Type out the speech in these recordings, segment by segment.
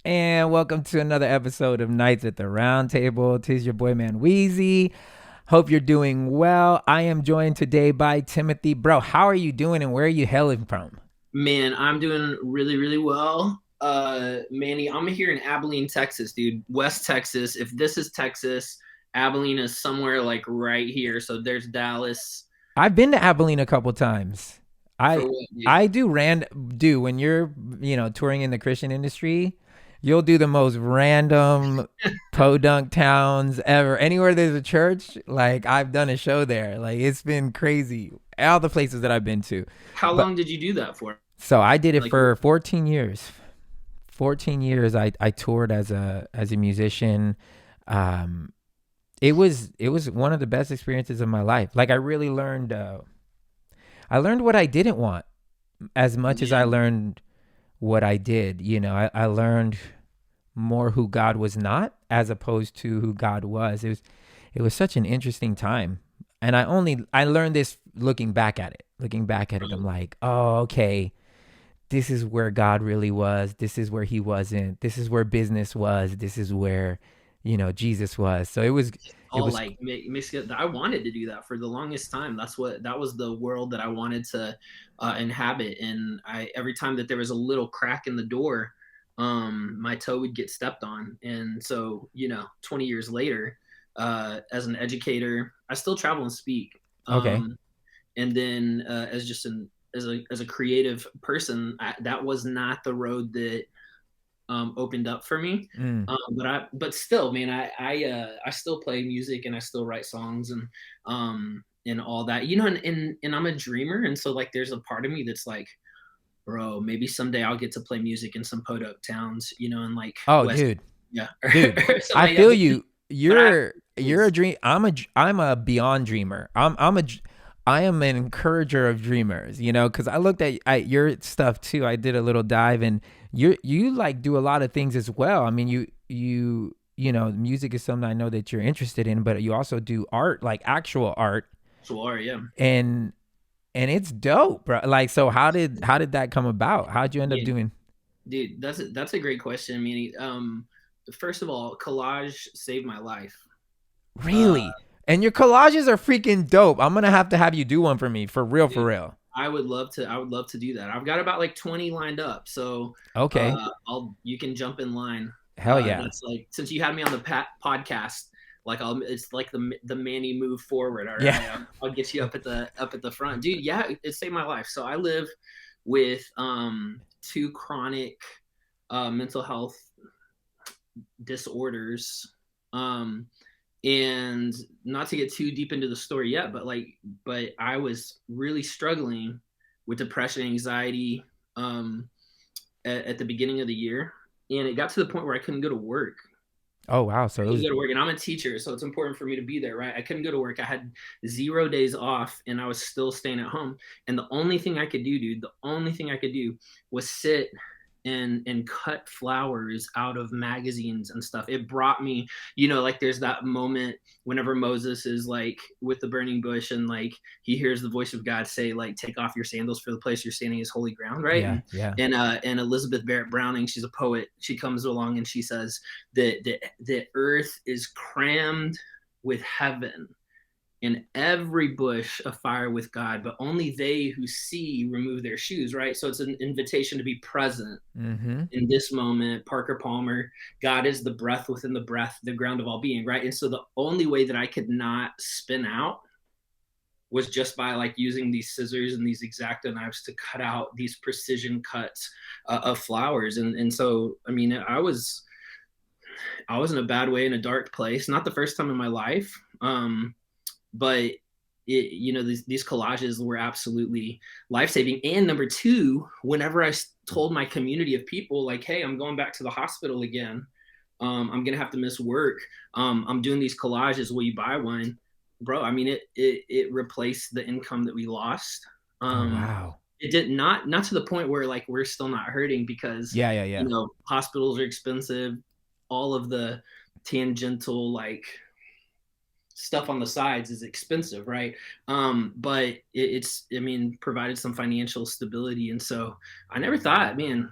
And welcome to another episode of Nights at the Round Table. Tis your boy Man Wheezy. Hope you're doing well. I am joined today by Timothy. Bro, how are you doing and where are you hailing from? Man, I'm doing really, really well. Manny, I'm here in Abilene, Texas, dude. West Texas. If this is Texas, Abilene is somewhere like right here. So there's Dallas. I've been to Abilene a couple times. For I what, dude? I do when you're, touring in the Christian industry, you'll do the most random podunk towns ever. Anywhere there's a church, like I've done a show there. Like it's been crazy. All the places that I've been to. How But long did you do that for? so I did it Like, for 14 years. 14 years I toured as a musician. Um it was one of the best experiences of my life. Like I learned what I didn't want as much as I man, learned what I did. I learned more who God was not as opposed to who God was. It was such an interesting time. And I learned this looking back at it. Looking back at it, I'm like, "Oh, okay. This is where God really was. This is where he wasn't. This is where business was. This is where, Jesus was." So it all was like makes it. I wanted to do that for the longest time. That was the world that I wanted to inhabit. And I every time that there was a little crack in the door, my toe would get stepped on. And so 20 years later, as an educator, I still travel and speak. okay. And then as just an as a creative person, that was not the road that opened up for me. Mm. But still, man, I still play music and I still write songs and all that, and I'm a dreamer, and so like there's a part of me that's like, bro, maybe someday I'll get to play music in some podunk towns, and like Oh, West, dude. yeah, Dude, or something I like that. feel you. But I You're a dream. I'm a beyond dreamer. I am an encourager of dreamers. Because I looked at your stuff too. I did a little dive, and you like do a lot of things as well. I mean, music is something I know that you're interested in, but you also do art, like actual art, sure, yeah, and it's dope, bro. Like, so how did that come about? How'd you end up yeah, doing? dude, that's a great question. I mean, first of all, collage saved my life. Uh, Really? And your collages are freaking dope. I'm gonna have to have you do one for me, for real, for Dude, real. I would love to. I would love to do that. I've got about like 20 lined up, so Okay. I'll you can jump in line. Hell yeah. That's like since you had me on the podcast, like it's like the Manny move forward. All Yeah. right, I'll get you up at the front, dude. Yeah, it saved my life. So I live with two chronic mental health disorders. Um, and not to get too deep into the story yet, but I was really struggling with depression, anxiety, um, at the beginning of the year, and it got to the point where I couldn't go to work. Oh wow. So I it couldn't was go to work, and I'm a teacher, so it's important for me to be there, right? I couldn't go to work. I had 0 days off, and I was still staying at home. And the only thing I could do, dude, the only thing I could do was sit and cut flowers out of magazines and stuff. It brought me, like there's that moment whenever Moses is like with the burning bush and like he hears the voice of God say like take off your sandals for the place you're standing is holy ground, right? yeah, And yeah. and Elizabeth Barrett Browning, she's a poet. She comes along and she says that the earth is crammed with heaven and every bush afire with God, but only they who see remove their shoes, right? So it's an invitation to be present Mm-hmm. in this moment. Parker Palmer, God is the breath within the breath, the ground of all being, right? And so the only way that I could not spin out was just by like using these scissors and these X-Acto knives to cut out these precision cuts of flowers. And so, I mean, I was in a bad way in a dark place, not the first time in my life. But these collages were absolutely life-saving. And number two, whenever I told my community of people like, hey, I'm going back to the hospital again, I'm gonna have to miss work, I'm doing these collages, will you buy one? Bro, I mean, it replaced the income that we lost. Oh um wow. it did not to the point where like we're still not hurting because Yeah, yeah, yeah. hospitals are expensive, all of the tangential like stuff on the sides is expensive, right? But it's, I mean, provided some financial stability. And so I never thought, man,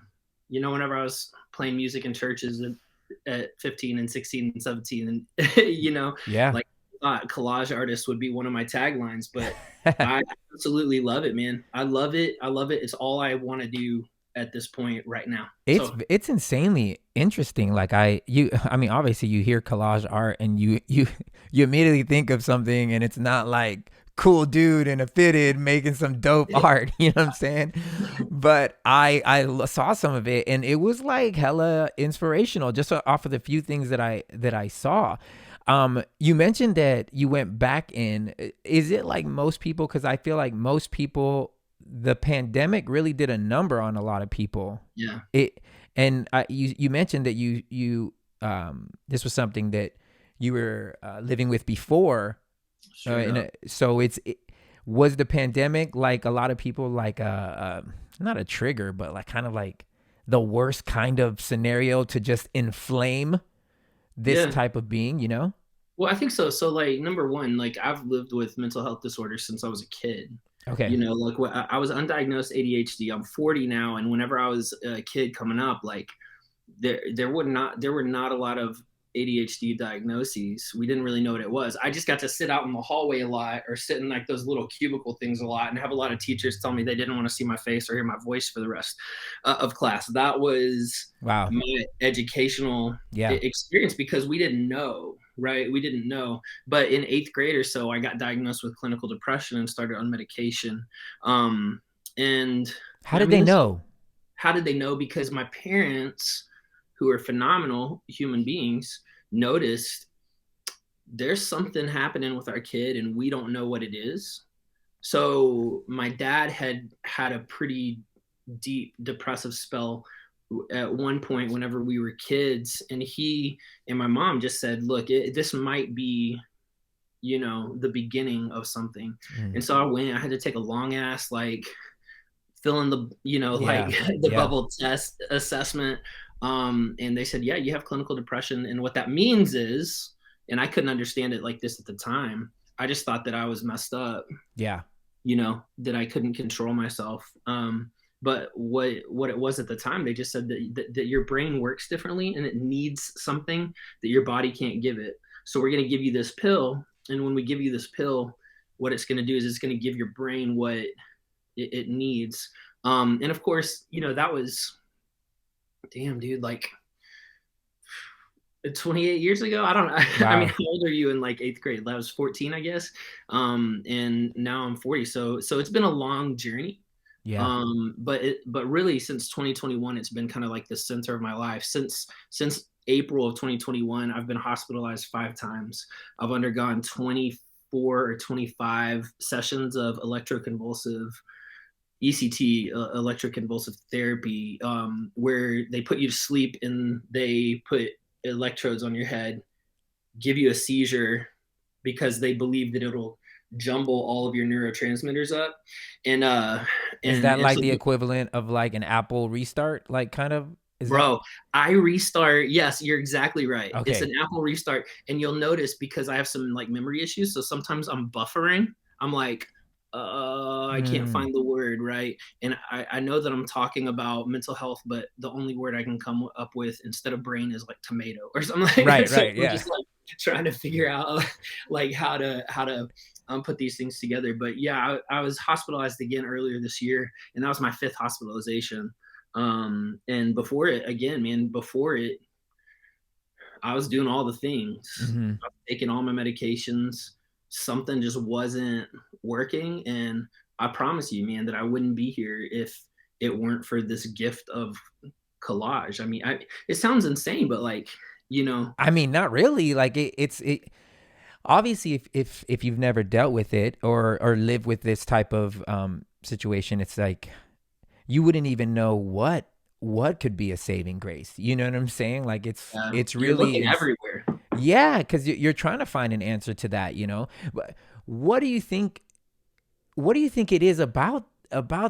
whenever I was playing music in churches at 15 and 16 and 17, and Yeah. like collage artist would be one of my taglines. But I absolutely love it, man. I love it. I love it. It's all I want to do at this point right now. So It's insanely interesting. Like I mean, obviously you hear collage art and you immediately think of something, and it's not like cool dude in a fitted making some dope art. You know what I'm saying? But I saw some of it, and it was like hella inspirational just off of the few things that I saw. You mentioned that you went back in. Is it like most people? Because I feel like most people, the pandemic really did a number on a lot of people. yeah, It and you mentioned that this was something that you were living with before. straight up. So was the pandemic like a lot of people like not a trigger, but like kind of like the worst kind of scenario to just inflame this Yeah. type of being, you know? Well, I think so. So, like, number one, like, I've lived with mental health disorders since I was a kid. Okay. Like, I was undiagnosed ADHD. I'm 40 now, and whenever I was a kid coming up, like, there were not a lot of ADHD diagnoses. We didn't really know what it was. I just got to sit out in the hallway a lot, or sit in like those little cubicle things a lot, and have a lot of teachers tell me they didn't want to see my face or hear my voice for the rest of class. That was Wow. my educational Yeah. experience, because we didn't know, right? We didn't know. But in 8th grade or so, I got diagnosed with clinical depression and started on medication. And How I did mean, they this, know? how did they know? Because my parents, who are phenomenal human beings, noticed there's something happening with our kid and we don't know what it is. So my dad had a pretty deep depressive spell at one point whenever we were kids, and he and my mom just said, look, this might be the beginning of something. Mm. And so I had to take a long ass, like, fill in the like Yeah. the Yeah. bubble test assessment. And they said, yeah, you have clinical depression, and what that means is, and I couldn't understand it like this at the time. I just thought that I was messed up, Yeah. that I couldn't control myself. But what it was at the time, they just said that your brain works differently and it needs something that your body can't give it. So we're going to give you this pill, and when we give you this pill, what it's going to do is it's going to give your brain what it needs. And of course, that was, damn, dude, like 28 years ago. I don't know. I mean, Wow. how old are you in like 8th grade? I was 14, I guess. And now I'm 40. So it's been a long journey. Yeah. But really, since 2021, it's been kind of like the center of my life. Since April of 2021, I've been hospitalized 5 times. I've undergone 24 or 25 sessions of electroconvulsive ECT, electroconvulsive therapy, where they put you to sleep and they put electrodes on your head, give you a seizure because they believe that it'll jumble all of your neurotransmitters up. And Is that and like so, the equivalent of like an Apple restart? Like kind of is that bro, I restart. Yes, you're exactly right. It's an okay. Apple restart, and you'll notice, because I have some like memory issues, so sometimes I'm buffering. I'm like, I can't Mm. find the word, right. And I know that I'm talking about mental health, but the only word I can come up with instead of brain is like tomato or something like that. Right, So right, I'm yeah. just like trying to figure out like how to put these things together. But yeah, I was hospitalized again earlier this year, and that was my 5th hospitalization. And before it, again, man, before it, I was doing all the things. Mhm. I was taking all my medications. Something just wasn't working. And I promise you, man, that I wouldn't be here if it weren't for this gift of collage. I mean, it sounds insane, but like, I mean, not really. Like it obviously if you've never dealt with it or lived with this type of situation, it's like you wouldn't even know what could be a saving grace. You know what I'm saying? Like it's you're really looking everywhere. yeah, because you're trying to find an answer to that. But what do you think? What do you think it is about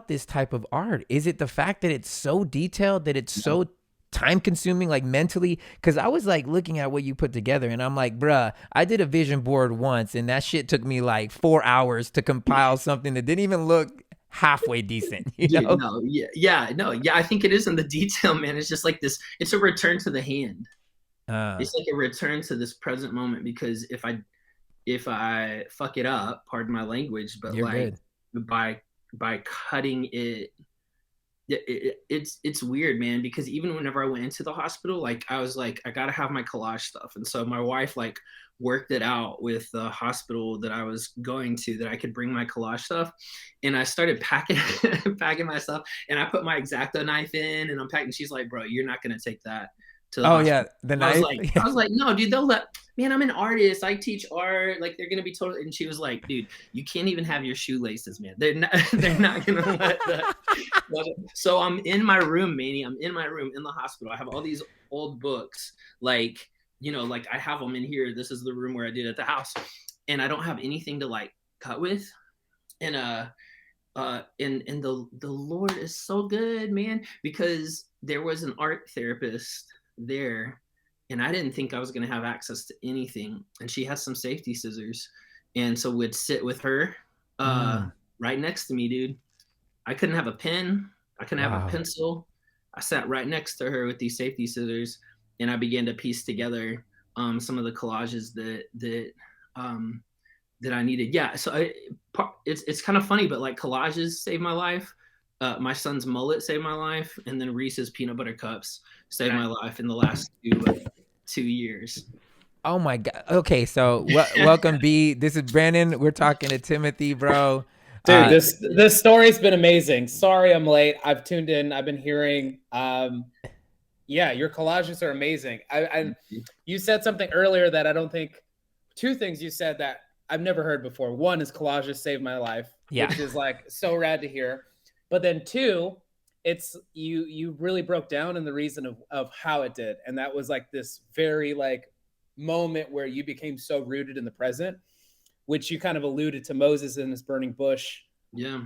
this type of art? Is it the fact that it's so detailed, that it's so time consuming, like mentally? Because I was like looking at what you put together, and I'm like, bruh, I did a vision board once, and that shit took me like 4 hours to compile something that didn't even look halfway decent, you Dude, know? no, yeah, no, yeah. I think it is in the detail, man. It's just like this. It's a return to the hand. Uh, It's like a return to this present moment because if I fuck it up, pardon my language, but you're like good. by by cutting it's weird, man, because even whenever I went into the hospital, like I was like, I gotta have my collage stuff. And so my wife like worked it out with the hospital that I was going to that I could bring my collage stuff. And I started packing packing my stuff and I put my X-Acto knife in and I'm packing. She's like, bro, you're not gonna take that to the Oh yeah, hospital. the I was knife. like, I was like, no, dude, they'll let man, I'm an artist. I teach art. Like they're gonna be totally. And she was like, dude, you can't even have your shoelaces, man. They're not. They're not gonna let that. So I'm in my room, Manny. I'm in my room in the hospital. I have all these old books, like like I have them in here. This is the room where I did at the house, and I don't have anything to like cut with. And and the Lord is so good, man, because there was an art therapist there, and I didn't think I was gonna have access to anything. And she has some safety scissors, and so we'd sit with her, Mm, right next to me, dude. I couldn't have a pen. I couldn't have a wow. pencil. I sat right next to her with these safety scissors, and I began to piece together some of the collages um, that I needed. Yeah, so it's kind of funny, but like collages saved my life. My son's mullet saved my life, and then Reese's peanut butter cups saved my life in the last 2 years. Oh my God. Okay, so welcome, B. This is Brandon. We're talking to Timothy, bro. Dude, Uh, this story's been amazing. Sorry I'm late. I've tuned in. I've been hearing. Yeah, your collages are amazing. You said something earlier that I don't think. Two things you said that I've never heard before. One is collages saved my life, Yeah. which is like so rad to hear. But then two, it's you really broke down in the reason of how it did, and that was like this very like moment where you became so rooted in the present, which you kind of alluded to Moses in this burning bush Yeah.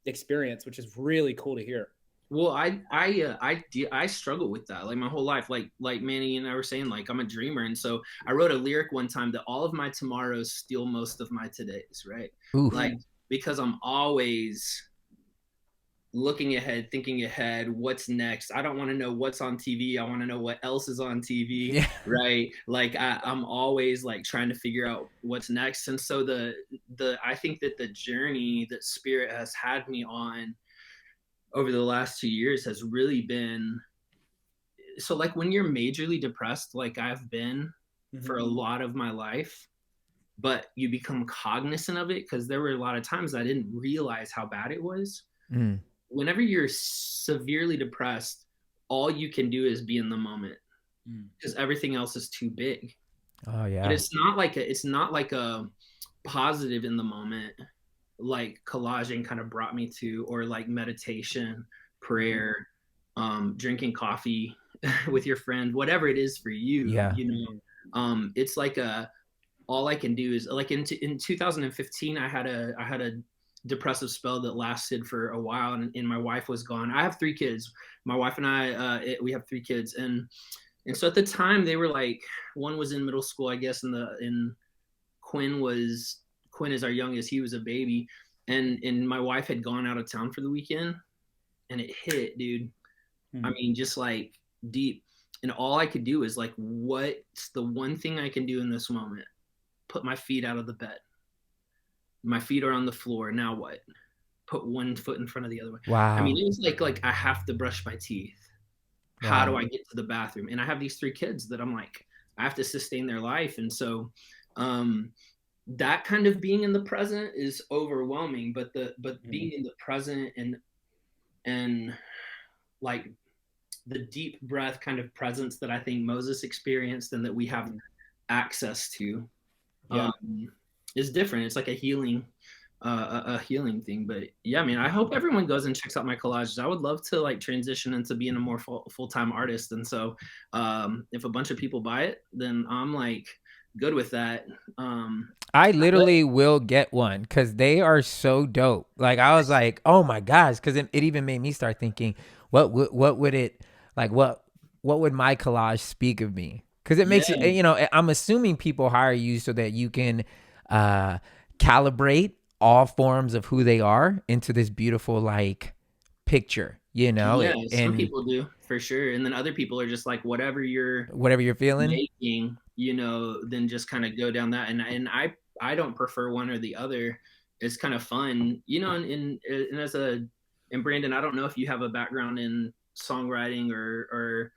experience, which is really cool to hear. Well, I struggle with that like my whole life. Like Manny and I were saying, like I'm a dreamer, and so I wrote a lyric one time that all of my tomorrows steal most of my todays, right? Oof. Like because I'm always looking ahead, thinking ahead, what's next. I don't want to know what's on TV. I want to know what else is on TV, Yeah. right? Like I'm always like trying to figure out what's next. And so I think that the journey that Spirit has had me on over the last 2 years has really been so like when you're majorly depressed, like I've been for a lot of my life, but you become cognizant of it because there were a lot of times I didn't realize how bad it was. Mm. Whenever you're severely depressed, all you can do is be in the moment because everything else is too big. Oh But yeah. it's not like a positive in the moment like collaging kind of brought me to, or like meditation, prayer, drinking coffee with your friend, whatever it is for you, Yeah. it's like all I can do is like in 2015 I had a depressive spell that lasted for a while, and my wife was gone. I have 3 kids. My wife and I we have 3 kids, and so at the time they were like, one was in middle school, I guess, and Quinn is our youngest. He was a baby, and my wife had gone out of town for the weekend, and it hit, dude. I mean, just like deep. And all I could do is like, what's the one thing I can do in this moment? Put my feet out of the bed. My feet are on the floor. Now what? Put one foot in front of the other one. Wow. I mean, it was like I have to brush my teeth. How do I get to the bathroom? And I have these 3 kids that I'm like, I have to sustain their life. And so that kind of being in the present is overwhelming, but being in the present and like the deep breath kind of presence that I think Moses experienced and that we have access to is different. It's like a healing thing. But yeah, I mean, I hope everyone goes and checks out my collages. I would love to like transition into being a more full-time artist. And so if a bunch of people buy it, then I'm like good with that. I literally will get one because they are so dope. Like I was like, oh my gosh, because it even made me start thinking, what would it like? What would my collage speak of me? Because it makes I'm assuming people hire you so that you can calibrate all forms of who they are into this beautiful like picture, you know, Yeah, some and people do for sure, and then other people are just like whatever you're whatever you're feeling. making, then just kind of go down that. And I don't prefer one or the other. It's kind of fun, and and Brandon, I don't know if you have a background in songwriting or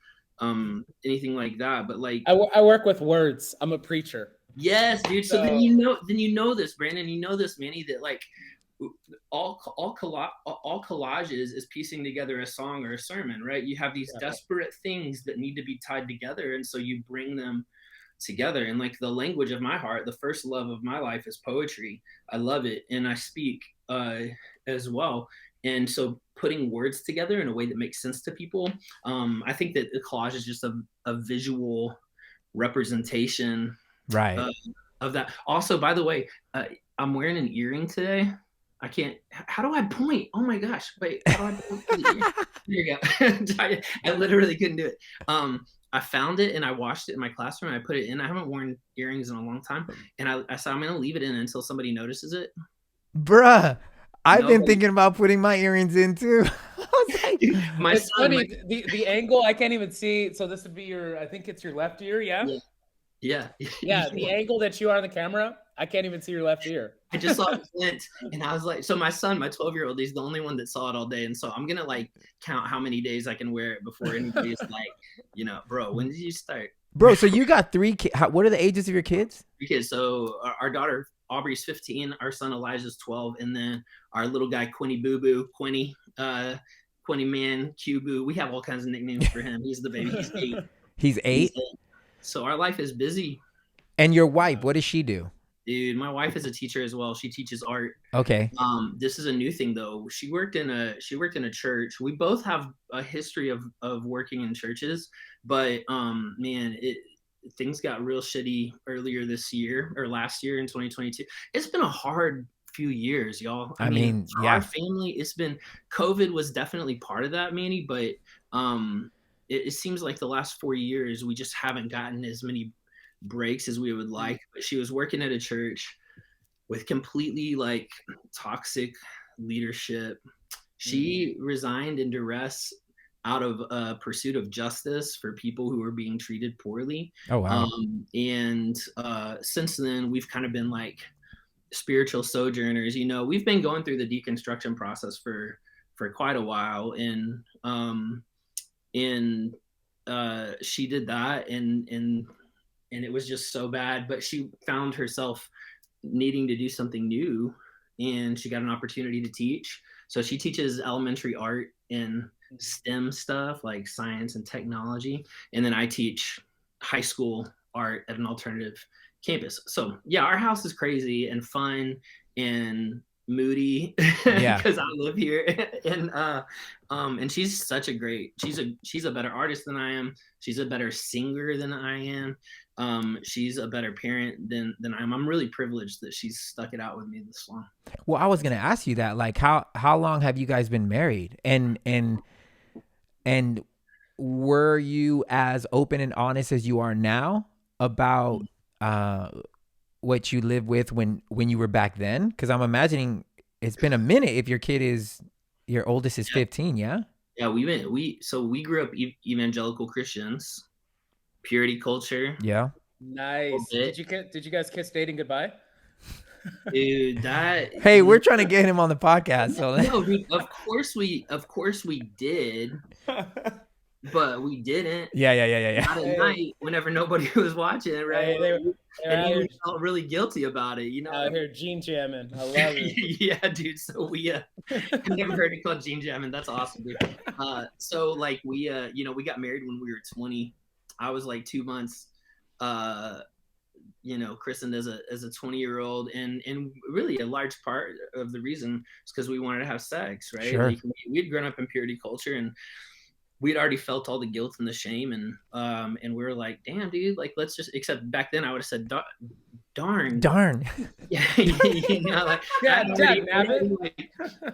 anything like that, but like I work with words. I'm a preacher. yes, dude. So then So you know this, Brandon. You know this, Manny. That like all collages is piecing together a song or a sermon, right? You have these desperate things that need to be tied together, and so you bring them together. And like the language of my heart, the first love of my life is poetry. I love it, and I speak as well. And so putting words together in a way that makes sense to people, I think that the collage is just a visual representation Right. of that. Also, by the way, I'm wearing an earring today. I can't. How do I point? Oh my gosh! Wait, how do I point? There you go. I literally couldn't do it. I found it and I washed it in my classroom. I put it in. I haven't worn earrings in a long time, and I said I'm gonna leave it in until somebody notices it. Bruh, I've been Nobody- thinking about putting my earrings in too. I was like, my it's son, funny. The angle I can't even see. So this would be I think it's your left ear. Yeah. yeah. Yeah. The angle that you are on the camera, I can't even see your left ear. I just saw Clint, and I was like, so my son, my 12-year-old, he's the only one that saw it all day, and so I'm gonna like count how many days I can wear it before anybody's like, bro, when did you start? bro, so you got 3 kids. What are the ages of your kids? Because so our daughter Aubrey's 15, our son Elijah's 12, and then our little guy Quinny Boo Boo, Quinny Man, Q Boo. We have all kinds of nicknames for him. He's the baby. He's 8. He's 8. So our life is busy. And your wife, what does she do? Dude, my wife is a teacher as well. She teaches art. Okay. This is a new thing though. She worked in a church. We both have a history of working in churches, but man, things got real shitty earlier this year or last year in 2022. It's been a hard few years, y'all. I mean, yeah. Our family, it's been COVID was definitely part of that, Manny, but it seems like the last 4 years we just haven't gotten as many breaks as we would like. But she was working at a church with completely like toxic leadership. She resigned in duress out of a pursuit of justice for people who were being treated poorly. Oh wow. And since then we've kind of been like spiritual sojourners. We've been going through the deconstruction process for quite a while, and she did that, and it was just so bad, but she found herself needing to do something new, and she got an opportunity to teach. So she teaches elementary art and STEM stuff like science and technology, and then I teach high school art at an alternative campus. So yeah, our house is crazy and fun and moody because I live here, and she's such a great, she's a better artist than I am. She's a better singer than I am. She's a better parent than I am. I'm really privileged that she's stuck it out with me this long. Well, I was gonna ask you that, like, how long have you guys been married, and were you as open and honest as you are now about what you live with when you were back then? Because I'm imagining it's been a minute if your oldest is 15. Yeah we grew up evangelical Christians, purity culture. Yeah. Nice. Did you guys kiss dating goodbye? Dude, that hey, we're trying to get him on the podcast. So no, dude, of course we did. But we didn't. Yeah. Not at night whenever nobody was watching, right? And he felt really guilty about it, Out here gene jamming. I love it. Yeah, dude. So we I never heard it called gene jamming. That's awesome, dude. So like we got married when we were 20. I was like 2 months christened as a 20-year-old, and really a large part of the reason is because we wanted to have sex, right? Sure. Like, we'd grown up in purity culture, and we'd already felt all the guilt and the shame, and we were like, damn, dude, like, let's just, except back then I would have said darn yeah. Like, yeah, like,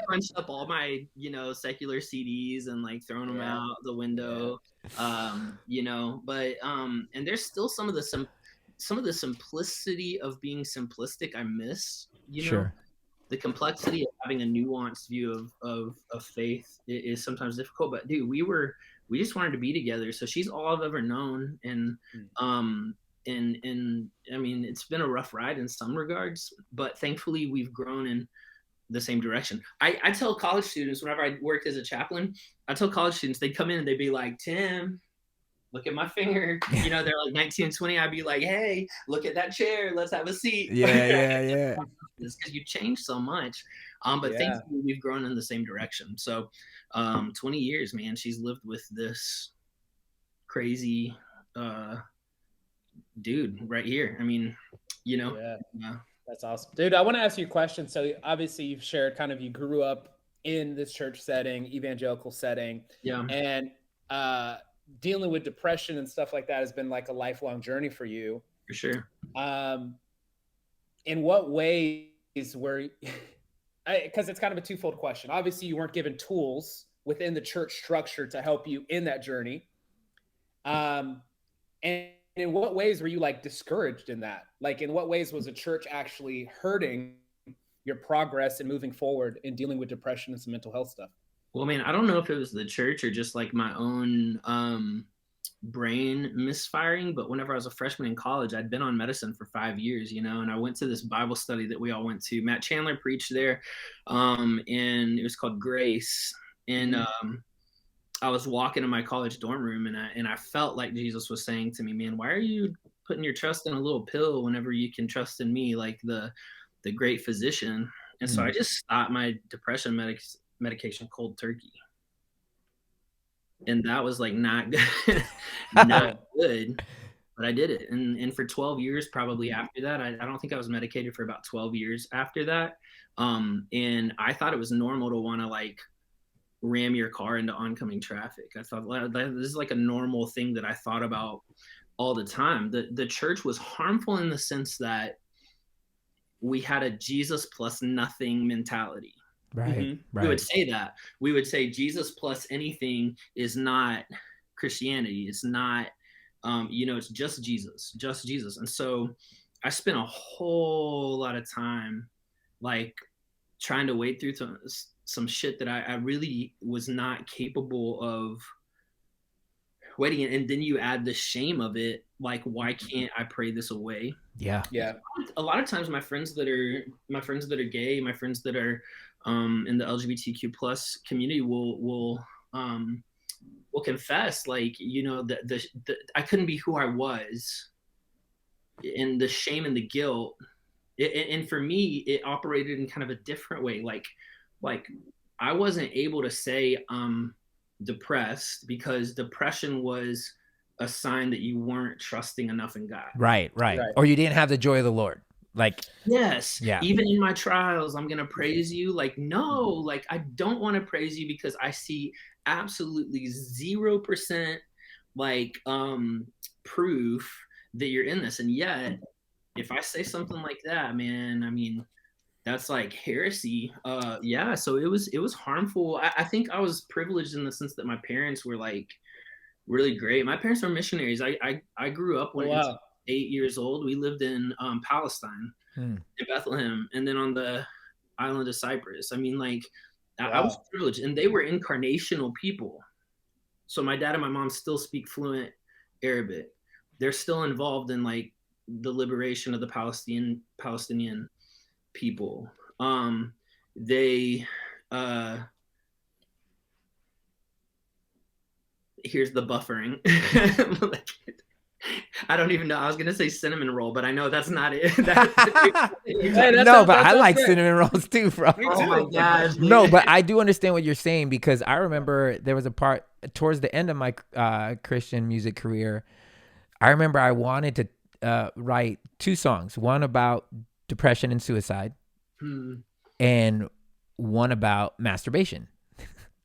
punched up all my secular CDs and like thrown them out the window. But and there's still some of the simplicity of being simplistic I miss. Sure. the complexity of having a nuanced view of faith is sometimes difficult. But dude, we just wanted to be together. So she's all I've ever known, and and I mean, it's been a rough ride in some regards, but thankfully we've grown in the same direction. I tell college students, whenever I worked as a chaplain, I tell college students, they'd come in and they'd be like, Tim, look at my finger. You know, they're like 19 and 20. I'd be like, hey, look at that chair. Let's have a seat. Yeah. It's because you change so much. But thankfully we've grown in the same direction. So 20 years, man, she's lived with this crazy dude right here. I mean, you know. That's awesome. Dude, I want to ask you a question. So obviously you've shared kind of, you grew up in this church setting, evangelical setting. Yeah. And dealing with depression and stuff like that has been like a lifelong journey for you. For sure. In what ways were, because it's kind of a twofold question. Obviously you weren't given tools within the church structure to help you in that journey. And in what ways were you like discouraged in that? Like, in what ways was the church actually hurting your progress and moving forward in dealing with depression and some mental health stuff? Well, man, I don't know if it was the church or just like my own brain misfiring, but whenever I was a freshman in college, I'd been on medicine for 5 years, you know, and I went to this Bible study that we all went to. Matt Chandler preached there, and it was called Grace. And I was walking in my college dorm room, and I felt like Jesus was saying to me, man, why are you putting your trust in a little pill whenever you can trust in me, like the great physician? And so I just stopped my depression medication cold turkey. And that was like not good, not good, but I did it. And for 12 years, probably after that, I don't think I was medicated for about 12 years after that. And I thought it was normal to want to like ram your car into oncoming traffic. I thought, well, this is like a normal thing that I thought about all the time. The church was harmful in the sense that we had a Jesus plus nothing mentality. Right. We would say that. We would say Jesus plus anything is not Christianity. It's not, it's just Jesus. And so I spent a whole lot of time like trying to wade through some shit that I really was not capable of waiting in. And then you add the shame of it. Like, why can't I pray this away? Yeah. A lot of times my friends that are gay, my friends that are in the LGBTQ plus community will confess, like, you know, that I couldn't be who I was, and the shame and the guilt. And for me, it operated in kind of a different way. Like I wasn't able to say I'm depressed because depression was a sign that you weren't trusting enough in God. Right. Or you didn't have the joy of the Lord. Like, yes. Yeah. Even in my trials, I'm going to praise you. Like, no, like I don't want to praise you because I see absolutely 0% like proof that you're in this. And yet, if I say something like that, man, I mean, that's like heresy. So it was harmful. I think I was privileged in the sense that my parents were like really great. My parents were missionaries. I grew up when I was 8 years old. We lived in Palestine, in Bethlehem, and then on the island of Cyprus. I mean, like, I was privileged, and they were incarnational people. So my dad and my mom still speak fluent Arabic. They're still involved in like the liberation of the Palestinian people. Here's the buffering. I don't even know. I was gonna say cinnamon roll, but I know that's not it. I like cinnamon rolls too, bro. Oh my gosh. No, but I do understand what you're saying, because I remember there was a part towards the end of my Christian music career. I remember I wanted to write 2 songs, one about depression and suicide, and one about masturbation.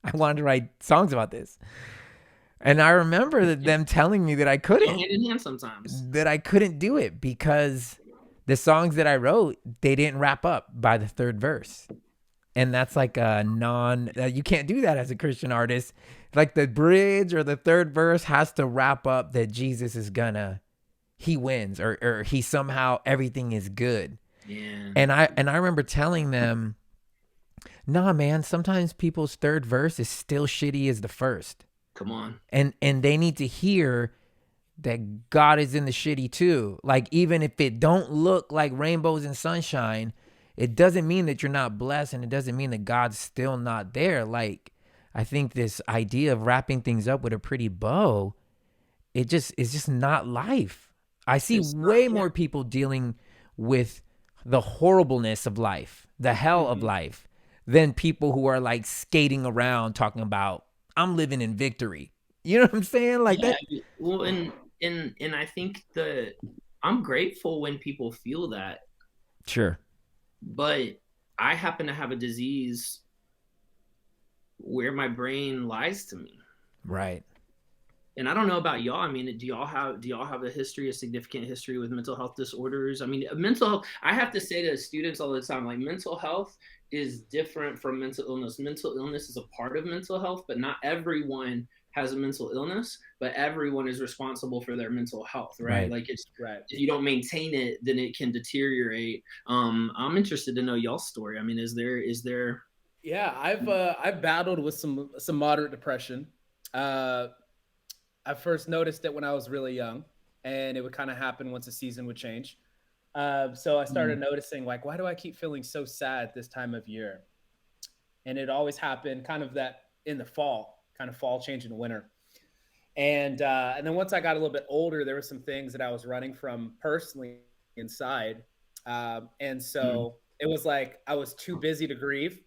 I wanted to write songs about this. And I remember them telling me that I couldn't. Hand in hand sometimes. That I couldn't do it because the songs that I wrote, they didn't wrap up by the 3rd verse. And that's like you can't do that as a Christian artist. Like the bridge or the 3rd verse has to wrap up that Jesus is he wins or he somehow everything is good. Yeah. And I remember telling them, nah, man, sometimes people's third verse is still shitty as the first. Come on. And they need to hear that God is in the shitty too. Like, even if it don't look like rainbows and sunshine, it doesn't mean that you're not blessed, and it doesn't mean that God's still not there. Like, I think this idea of wrapping things up with a pretty bow, it's just not life. I see It's not, way yeah. more people dealing with the horribleness of life, the hell of Mhm. life, than people who are like skating around talking about, I'm living in victory. You know what I'm saying? Like Yeah. that. Well, and I think that I'm grateful when people feel that, Sure. but I happen to have a disease where my brain lies to me. Right. And I don't know about y'all. I mean, do y'all have a significant history with mental health disorders? I mean, mental health, I have to say to students all the time, like, mental health is different from mental illness. Mental illness is a part of mental health, but not everyone has a mental illness, but everyone is responsible for their mental health, right? Right. Like, it's Right. if you don't maintain it, then it can deteriorate. I'm interested to know y'all's story. I mean, is there Yeah, I've battled with some moderate depression. Uh, I first noticed it when I was really young, and it would kind of happen once a season would change. So I started noticing, like, why do I keep feeling so sad this time of year? And it always happened kind of that in the fall, kind of fall change into winter. And then once I got a little bit older, there were some things that I was running from personally inside, and so it was like I was too busy to grieve,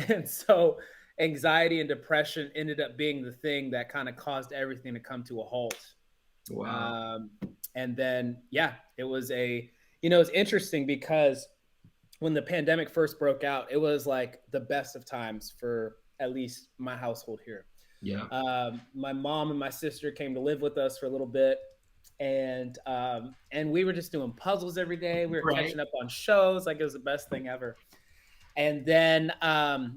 and so anxiety and depression ended up being the thing that kind of caused everything to come to a halt. wow? And then, yeah, it was it's interesting because when the pandemic first broke out, it was like the best of times for at least my household here. Yeah. My mom and my sister came to live with us for a little bit, and we were just doing puzzles every day. We were Right. catching up on shows, like it was the best thing ever. And then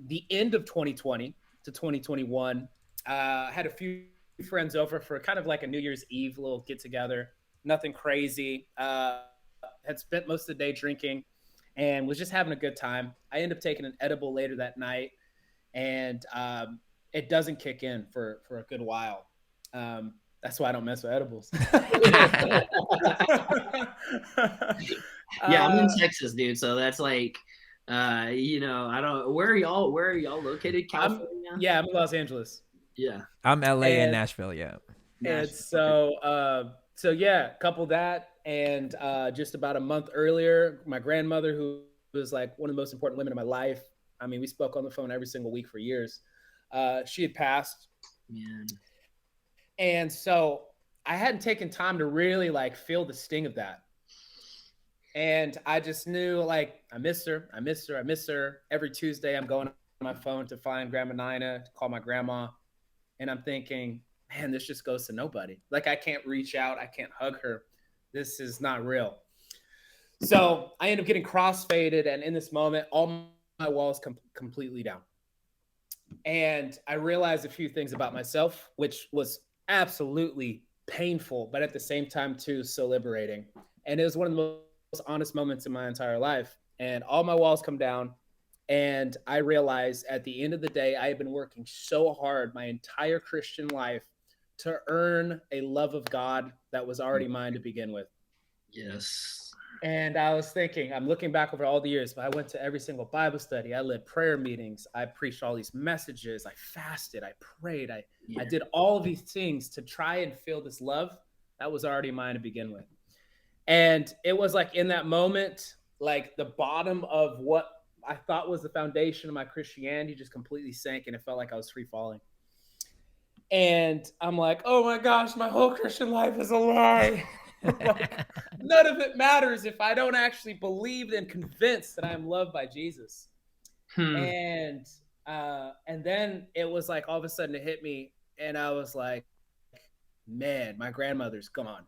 the end of 2020 to 2021, I had a few friends over for kind of like a New Year's Eve little get together. Nothing crazy. Had spent most of the day drinking and was just having a good time. I ended up taking an edible later that night, and it doesn't kick in for a good while. That's why I don't mess with edibles. Yeah, I'm in Texas, dude. So that's like, I don't. Where are y'all located? California. I'm in Los Angeles. Yeah. I'm LA and And Nashville. Yeah. and Nashville. so yeah, couple that, and just about a month earlier, my grandmother, who was like one of the most important women in my life. I mean, we spoke on the phone every single week for years. She had passed, Man. and so I hadn't taken time to really like feel the sting of that. And I just knew, like, I miss her. I miss her. I miss her. Every Tuesday, I'm going on my phone to find Grandma Nina, to call my grandma. And I'm thinking, man, this just goes to nobody. Like, I can't reach out. I can't hug her. This is not real. So I end up getting crossfaded. And in this moment, all my walls completely down. And I realized a few things about myself, which was absolutely painful, but at the same time, too, so liberating. And it was one of the most honest moments in my entire life. And all my walls come down. And I realized at the end of the day, I had been working so hard my entire Christian life to earn a love of God that was already mine to begin with. Yes. And I was thinking, I'm looking back over all the years, but I went to every single Bible study. I led prayer meetings. I preached all these messages. I fasted. I prayed. I did all of these things to try and feel this love that was already mine to begin with. And it was like in that moment, like the bottom of what I thought was the foundation of my Christianity just completely sank, and it felt like I was free falling. And I'm like, oh my gosh, my whole Christian life is a lie. Like, none of it matters if I don't actually believe and convinced that I am loved by Jesus. And then it was like all of a sudden it hit me, and I was like, man, my grandmother's gone.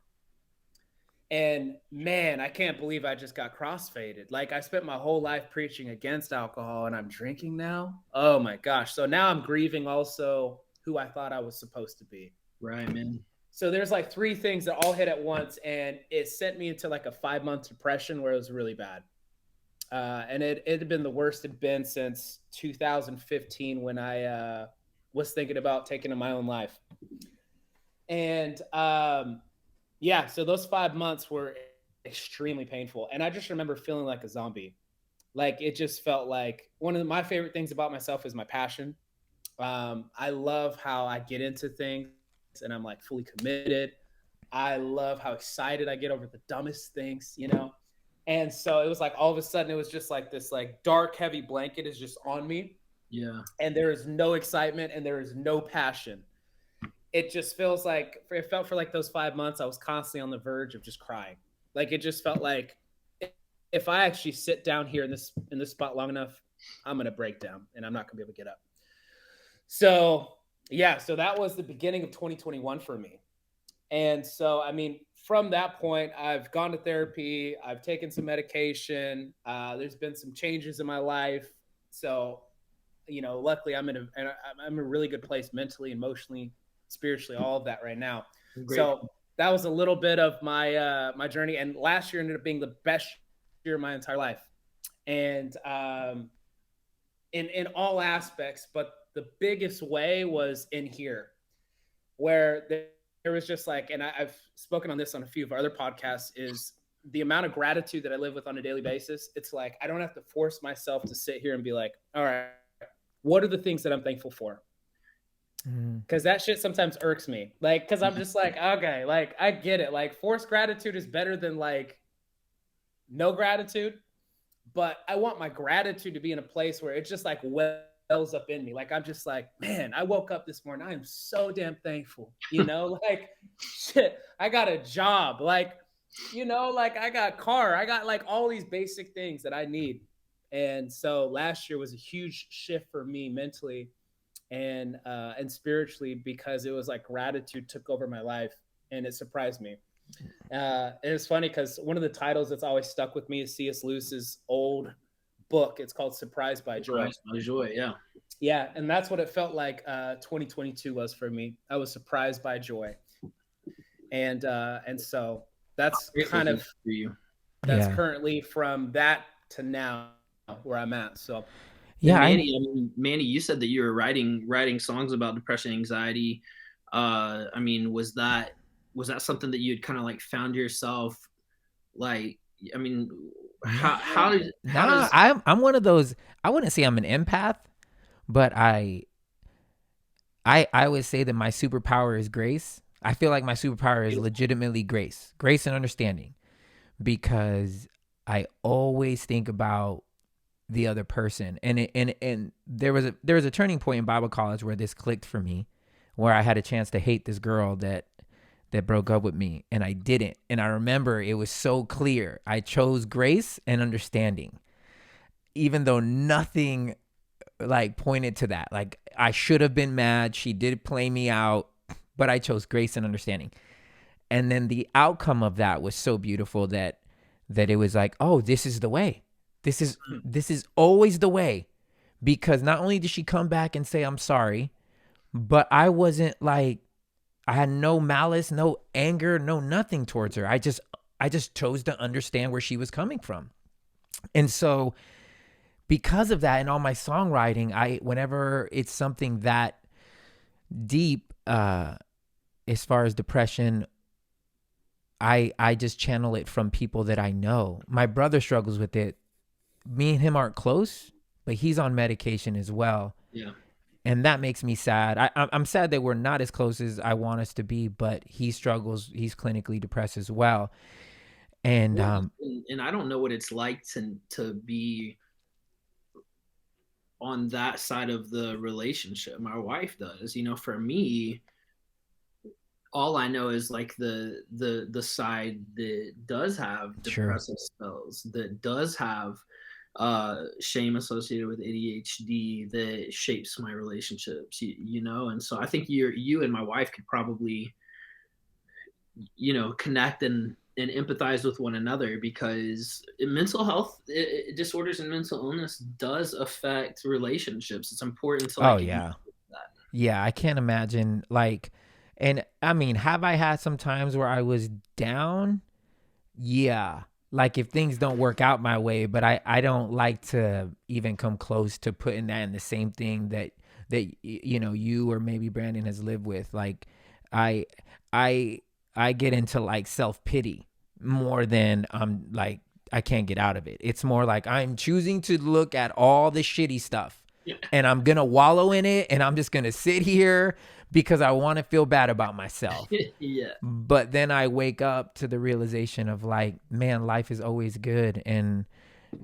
And man, I can't believe I just got crossfaded. Like, I spent my whole life preaching against alcohol, and I'm drinking now. Oh my gosh. So now I'm grieving also who I thought I was supposed to be. Right, man. So there's like three things that all hit at once, and it sent me into like a 5-month depression where it was really bad. And it had been the worst it had been since 2015 when I was thinking about taking my own life. And yeah, so those 5 months were extremely painful. And I just remember feeling like a zombie. Like it just felt like one of my favorite things about myself is my passion. I love how I get into things and I'm like fully committed. I love how excited I get over the dumbest things, you know? And so it was like all of a sudden it was just like this like dark, heavy blanket is just on me. Yeah. And there is no excitement and there is no passion. It just feels like it felt for like those 5 months, I was constantly on the verge of just crying. Like it just felt like if I actually sit down here in this spot long enough, I'm gonna break down and I'm not gonna be able to get up. So yeah, so that was the beginning of 2021 for me. And so, I mean, from that point, I've gone to therapy, I've taken some medication, there's been some changes in my life. So, you know, luckily I'm in a really good place mentally, emotionally, spiritually, all of that right now. Great. So that was a little bit of my my journey. And last year ended up being the best year of my entire life. And in all aspects, but the biggest way was in here, where there was just like, and I've spoken on this on a few of our other podcasts, is the amount of gratitude that I live with on a daily basis. It's like I don't have to force myself to sit here and be like, all right, what are the things that I'm thankful for? Because that shit sometimes irks me. Like, because I'm just like, okay, like I get it. Like forced gratitude is better than like no gratitude. But I want my gratitude to be in a place where it's just like wells up in me. Like I'm just like, man, I woke up this morning. I am so damn thankful. You know, like shit, I got a job. Like, you know, like I got a car. I got like all these basic things that I need. And so last year was a huge shift for me mentally and spiritually, because it was like gratitude took over my life and it surprised me. It's funny because one of the titles that's always stuck with me is C.S. Lewis's old book. It's called Surprised by Joy. Surprised by Joy, yeah. Yeah, and that's what it felt like 2022 was for me. I was surprised by joy. And so that's kind of for you. That's currently from that to now where I'm at. So yeah, Manny, you said that you were writing songs about depression, anxiety. I mean, was that something that you'd kind of like found yourself like? I mean, how does I'm one of those. I wouldn't say I'm an empath, but I would say that my superpower is grace. I feel like my superpower is legitimately grace and understanding, because I always think about the other person. And there was a turning point in Bible college where this clicked for me, where I had a chance to hate this girl that broke up with me, and I didn't. And I remember it was so clear. I chose grace and understanding, even though nothing like pointed to that. Like I should have been mad. She did play me out, but I chose grace and understanding. And then the outcome of that was so beautiful that it was like, oh, this is the way. This is always the way. Because not only did she come back and say, I'm sorry, but I wasn't like, I had no malice, no anger, no nothing towards her. I just chose to understand where she was coming from. And so because of that, in all my songwriting, whenever it's something that deep, as far as depression, I just channel it from people that I know. My brother struggles with it. Me and him aren't close, but he's on medication as well. Yeah. And that makes me sad. I'm sad that we're not as close as I want us to be, but he struggles. He's clinically depressed as well. And and I don't know what it's like to be on that side of the relationship. My wife does. You know, for me, all I know is like the side that does have depressive spells, that does have shame associated with ADHD, that shapes my relationships, you know. And so I think you and my wife could probably, you know, connect and empathize with one another, because mental health disorders and mental illness does affect relationships. It's important to like, yeah, I can't imagine like, and I mean, have I had some times where I was down? Yeah. like if things don't work out my way, but I don't like to even come close to putting that in the same thing that you or maybe Brandon has lived with. Like I I get into like self-pity more than I'm like I can't get out of it. It's more like I'm choosing to look at all the shitty stuff and I'm going to wallow in it and I'm just going to sit here because I want to feel bad about myself. Yeah. But then I wake up to the realization of like, man, life is always good and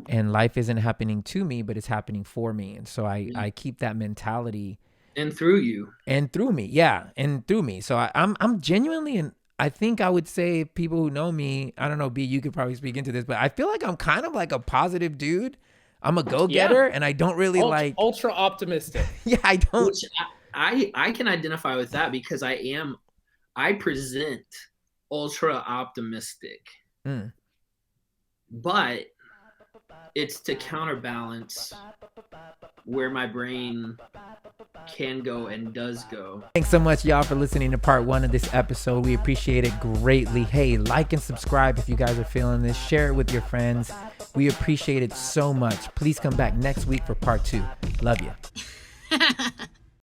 life isn't happening to me, but it's happening for me. And so I keep that mentality. And through you. And through me. Yeah. And through me. So I'm genuinely, and I think I would say people who know me, I don't know, B, you could probably speak into this, but I feel like I'm kind of like a positive dude. I'm a go-getter and I don't really ultra optimistic. Yeah, I don't. Which I can identify with that because I present ultra optimistic. But it's to counterbalance where my brain can go and does go. Thanks so much, y'all, for listening to part 1 of this episode. We appreciate it greatly. Hey, like and subscribe if you guys are feeling this. Share it with your friends. We appreciate it so much. Please come back next week for part 2. Love you.